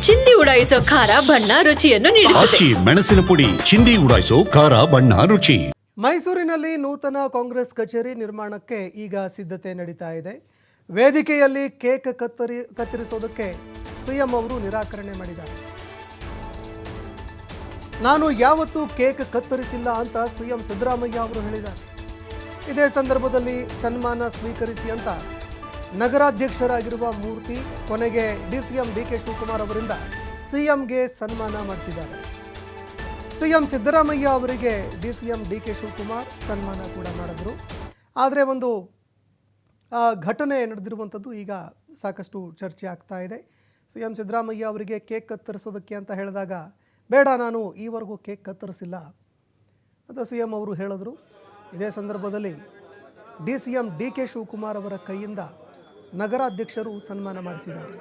ಚಿಂದಿ ಉಡಾಯಿಸೋ ಖಾರ ಬಣ್ಣ ರುಚಿಯನ್ನು ನೀಡುತ್ತದೆ. ಮೆಣಸಿನ ಪುಡಿ ಚಿಂದಿ ಉಡಾಯಿಸೋ ಖಾರ ಬಣ್ಣ ರುಚಿ. ಮೈಸೂರಿನಲ್ಲಿ ನೂತನ ಕಾಂಗ್ರೆಸ್ ಕಚೇರಿ ನಿರ್ಮಾಣಕ್ಕೆ ಈಗ ಸಿದ್ಧತೆ ನಡೀತಾ ಇದೆ. ವೇದಿಕೆಯಲ್ಲಿ ಕೇಕ್ ಕತ್ತರಿಸೋದಕ್ಕೆ ಸಿಎಂ ಅವರು ನಿರಾಕರಣೆ ಮಾಡಿದ್ದಾರೆ. ನಾನು ಯಾವತ್ತೂ ಕೇಕ್ ಕತ್ತರಿಸಿಲ್ಲ ಅಂತ ಸಿಎಂ ಸಿದ್ದರಾಮಯ್ಯ ಅವರು ಹೇಳಿದ್ದಾರೆ. ಇದೇ ಸಂದರ್ಭದಲ್ಲಿ ಸನ್ಮಾನ ಸ್ವೀಕರಿಸಿ ಅಂತ ನಗರಾಧ್ಯಕ್ಷರಾಗಿರುವ ಮೂರ್ತಿ ಕೊನೆಗೆ ಡಿಸಿಎಂ ಡಿಕೆ ಶಿವಕುಮಾರ್ ಅವರಿಂದ ಸಿಎಂಗೆ ಸನ್ಮಾನ ಮಾಡಿಸಿದ್ದಾರೆ. ಸಿಎಂ ಸಿದ್ದರಾಮಯ್ಯ ಅವರಿಗೆ ಡಿಸಿಎಂ ಡಿಕೆ ಶಿವಕುಮಾರ್ ಸನ್ಮಾನ ಕೂಡ ಮಾಡಿದ್ರು. ಆದರೆ ಒಂದು ಘಟನೆ ನಡೆದಿರುವಂಥದ್ದು ಈಗ ಸಾಕಷ್ಟು ಚರ್ಚೆ ಆಗ್ತಾ ಇದೆ. ಸಿಎಂ ಸಿದ್ದರಾಮಯ್ಯ ಅವರಿಗೆ ಕೇಕ್ ಕತ್ತರಿಸೋದಕ್ಕೆ ಅಂತ ಹೇಳಿದಾಗ ಬೇಡ, ನಾನು ಈವರೆಗೂ ಕೇಕ್ ಕತ್ತರಿಸಿಲ್ಲ ಅಂತ ಸಿಎಂ ಅವರು ಹೇಳಿದ್ರು. ಇದೇ ಸಂದರ್ಭದಲ್ಲಿ ಡಿಸಿಎಂ ಡಿಕೆ ಶಿವಕುಮಾರ್ ಅವರ ಕೈಯಿಂದ ನಗರಾಧ್ಯಕ್ಷರು ಸನ್ಮಾನ ಮಾಡಿಸಿದ್ದಾರೆ.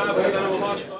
कैमरा